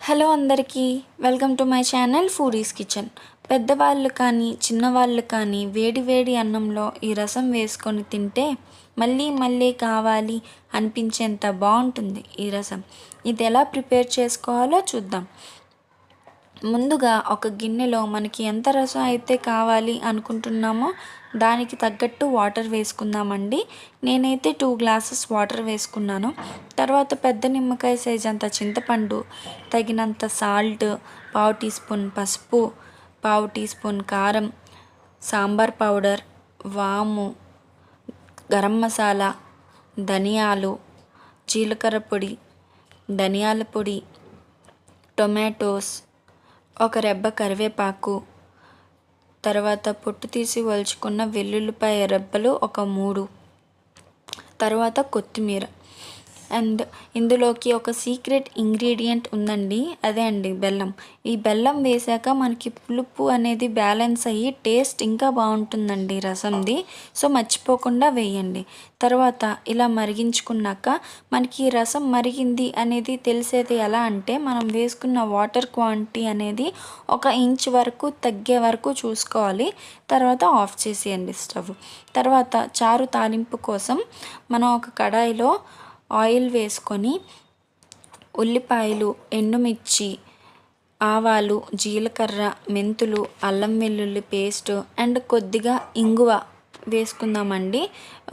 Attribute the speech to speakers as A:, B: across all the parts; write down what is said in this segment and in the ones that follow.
A: Hello అందరికీ welcome to my channel Foodies Kitchen. పెద్దవాళ్ళు కానీ చిన్నవాళ్ళు కానీ వేడి వేడి అన్నంలో ఈ రసం వేసుకొని తింటే మళ్ళీ మళ్ళీ కావాలి అనిపించేంత బాగుంటుంది ఈ రసం. ఇది ఎలా ప్రిపేర్ చేసుకోవాలో చూద్దాం. ముందుగా ఒక గిన్నెలో మనకి ఎంత రసం అయితే కావాలి అనుకుంటున్నామో దానికి తగ్గట్టు వాటర్ వేసుకుందామండి. నేనైతే 2 గ్లాసెస్ వాటర్ వేసుకున్నాను. తర్వాత పెద్ద నిమ్మకాయ సైజ్ అంత చింతపండు, తగినంత సాల్ట్, పావు టీ స్పూన్ పసుపు, పావు టీ స్పూన్ కారం, సాంబార్ పౌడర్, వాము, గరం మసాలా, ధనియాలు, జీలకర్ర పొడి, ధనియాల పొడి, టొమాటోస్, ఒక రెబ్బ కరివేపాకు, తర్వాత పొట్టు తీసి ఒలుచుకున్న వెల్లుల్లిపాయ రెబ్బలు ఒక 3, తర్వాత కొత్తిమీర. అండ్ ఇందులోకి ఒక సీక్రెట్ ఇంగ్రీడియంట్ ఉందండి, అదే అండి బెల్లం. ఈ బెల్లం వేసాక మనకి పులుపు అనేది బ్యాలెన్స్ అయ్యి టేస్ట్ ఇంకా బాగుంటుందండి రసంది. సో మర్చిపోకుండా వేయండి. తర్వాత ఇలా మరిగించుకున్నాక మనకి రసం మరిగింది అనేది తెలిసేది ఎలా అంటే మనం వేసుకున్న వాటర్ క్వాంటిటీ అనేది 1 ఇంచ్ వరకు తగ్గే వరకు చూసుకోవాలి. తర్వాత ఆఫ్ చేసేయండి స్టవ్. తర్వాత చారు తాలింపు కోసం మనం ఒక కడాయిలో ఆయిల్ వేసుకొని ఉల్లిపాయలు, ఎండుమిర్చి, ఆవాలు, జీలకర్ర, మెంతులు, అల్లం వెల్లుల్లి పేస్ట్ అండ్ కొద్దిగా ఇంగువ వేసుకుందామండి.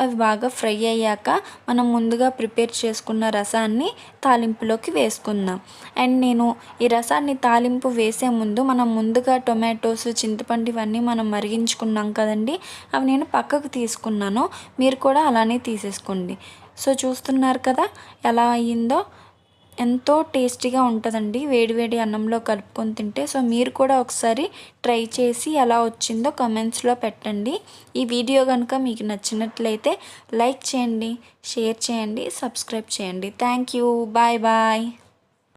A: అవి బాగా ఫ్రై అయ్యాక మనం ముందుగా ప్రిపేర్ చేసుకున్న రసాన్ని తాలింపులోకి వేసుకుందాం. అండ్ నేను ఈ రసాన్ని తాలింపు వేసే ముందు మనం ముందుగా టొమాటోస్, చింతపండు ఇవన్నీ మనం మరిగించుకున్నాం కదండి, అవి నేను పక్కకు తీసుకున్నాను. మీరు కూడా అలానే తీసేసుకోండి. సో చూస్తున్నారు కదా ఎలా అయ్యిందో. ఎంతో టేస్టీగా ఉంటుందండి వేడివేడి అన్నంలో కలుపుకొని తింటే. సో మీరు కూడా ఒకసారి ట్రై చేసి ఎలా వచ్చిందో కమెంట్స్లో పెట్టండి. ఈ వీడియో కనుక మీకు నచ్చినట్లయితే లైక్ చేయండి, షేర్ చేయండి, సబ్స్క్రైబ్ చేయండి. Thank you. Bye bye.